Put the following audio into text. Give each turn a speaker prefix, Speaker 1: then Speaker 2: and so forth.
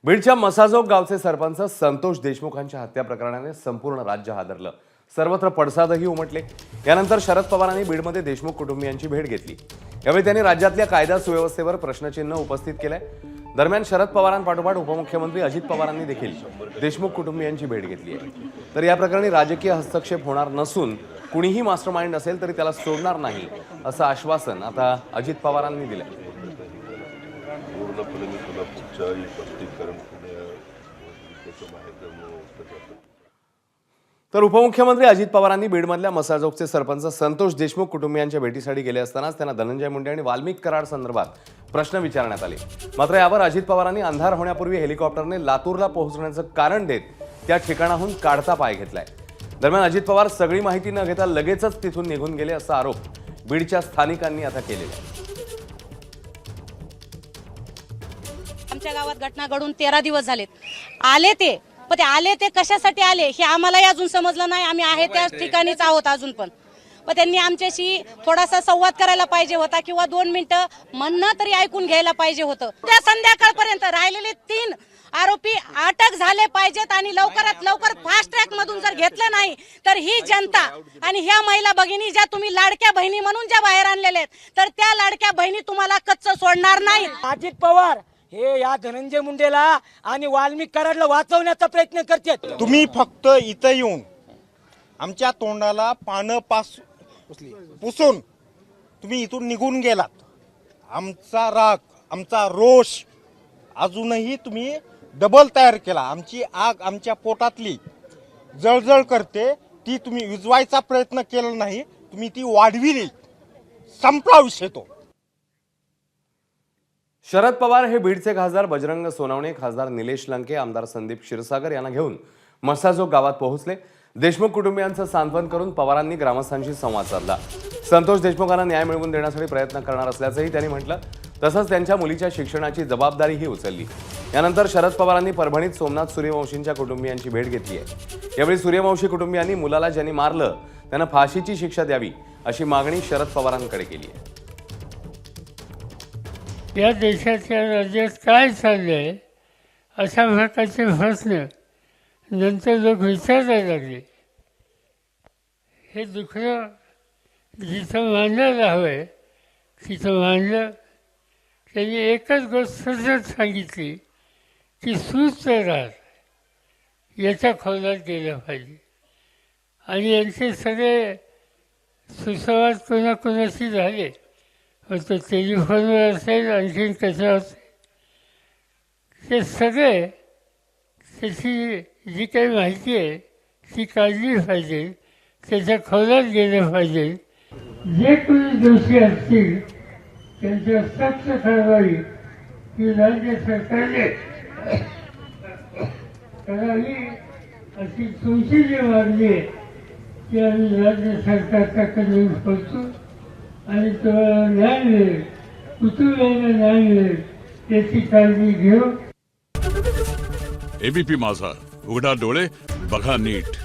Speaker 1: बीडच्या मसाजोग गावचे सरपंच संतोष देशमुखांच्या हत्या प्रकरणाने संपूर्ण राज्य हादरलं। सर्वत्र पडसादही उमटले। यानंतर शरद पवारांनी बीडमध्ये देशमुख कुटुंबियांची भेट घेतली। यावेळी त्यांनी राज्यातल्या कायदा सुव्यवस्थेवर प्रश्नचिन्ह उपस्थित केले। दरम्यान शरद पवारांपाठोपाठ उपमुख्यमंत्री अजित पवारांनी देखील देशमुख कुटुंबियांची भेट घेतली आहे। तर या प्रकरणी राजकीय हस्तक्षेप होणार नसून कुणीही मास्टरमाइंड असेल तरी त्याला सोडणार नाही असं आश्वासन आता अजित पवारांनी दिलं। तर उपमुख्यमंत्री अजित पवारांनी बीडमधल्या मसाजोगचे सरपंच संतोष देशमुख कुटुंबियांच्या भेटीसाठी गेले असतानाच त्यांना धनंजय मुंडे आणि वाल्मिक कराड संदर्भात प्रश्न विचारण्यात आले। मात्र यावर अजित पवारांनी अंधार होण्यापूर्वी हेलिकॉप्टरने लातूरला पोहोचण्याचं कारण देत त्या ठिकाणाहून काढता पाय घेतलाय। दरम्यान अजित पवार सगळी माहिती न घेता लगेचच तिथून निघून गेले असा आरोप बीडच्या स्थानिकांनी आता केलेला आहे।
Speaker 2: आमच्या गावात घटना घडून 13 दिवस झालेत। आले ते पण ते आले ते कशासाठी आले हे आम्हालाही अजून समजलं नाही। आम्ही आहे त्या ठिकाणीच आहोत अजून पण त्यांनी आमच्याशी थोडासा संवाद करायला पाहिजे होता किंवा 2 मिनिटं म्हणणं तरी ऐकून घ्यायला पाहिजे होतं। त्या संध्याकाळपर्यंत राहिलेले 3 आरोपी अटक झाले पाहिजेत आणि लवकरात लवकर फास्ट ट्रॅक मधून जर घेतलं नाही तर ही जनता आणि ह्या महिला भगिनी ज्या तुम्ही लाडक्या बहिणी म्हणून ज्या बाहेर आणलेल्या आहेत तर त्या लाडक्या बहिणी तुम्हाला कच्चं सोडणार नाही।
Speaker 3: अजित पवार हे या धनंजय मुंडेला आणि वाल्मिक कराडला वाचवण्याचा प्रयत्न करतात।
Speaker 4: तुम्ही फक्त इथं येऊन आमच्या तोंडाला पानं पुसून तुम्ही इथून निघून गेलात। आमचा राग आमचा रोष अजूनही तुम्ही डबल तयार केला। आमची आग आमच्या पोटातली जळजळ करते ती तुम्ही विझवायचा प्रयत्न केला नाही, तुम्ही ती वाढविली। संपला विषय तो।
Speaker 1: शरद पवार हे बीडचे खासदार बजरंग सोनवणे, खासदार निलेश लंके, आमदार संदीप क्षीरसागर यांना घेऊन मसाजोग गावात पोहोचले। देशमुख कुटुंबियांचं सांत्वन करून पवारांनी ग्रामस्थांशी संवाद साधला। संतोष देशमुखांना न्याय मिळवून देण्यासाठी प्रयत्न करणार असल्याचंही त्यांनी म्हटलं। तसंच त्यांच्या मुलीच्या शिक्षणाची जबाबदारीही उचलली। यानंतर शरद पवारांनी परभणीत सोमनाथ सूर्यवंशींच्या कुटुंबियांची भेट घेतली आहे। यावेळी सूर्यवंशी कुटुंबियांनी मुलाला ज्यांनी मारलं त्यांना फाशीची शिक्षा द्यावी अशी मागणी शरद पवारांकडे केली आहे।
Speaker 5: या देशाच्या राज्यात काय चाललंय अशा प्रकारचे प्रश्न नंतर लोक विचारायला लागले। हे दुखणं जिथं मांडायला हवंय तिथं मांडलं। त्यांनी एकच गोष्ट सतत सांगितली की सुस्त राहत याच्या खोलात गेलं पाहिजे आणि यांचे सगळे सुसंवाद कोणाकोणाशी झाले, तो टेलिफोनवर असेल आणखीन कशा असेल, ते सगळे त्याची जी काही माहिती आहे ती काढली पाहिजे, त्याच्या खोलात गेलं पाहिजे। जे कोणी दोषी असतील त्यांच्यावर सक्त कारवाई ही राज्य सरकारने करावी अशी तुमची जी मागणी आहे ती आम्ही राज्य सरकारच्याकडे पोहोचू आणि तुम्हाला न्याय मिळेल, कुटुंबियांना न्याय मिळेल याची काळजी घेऊ।
Speaker 6: एबीपी माझा, उघडा डोळे बघा नीट।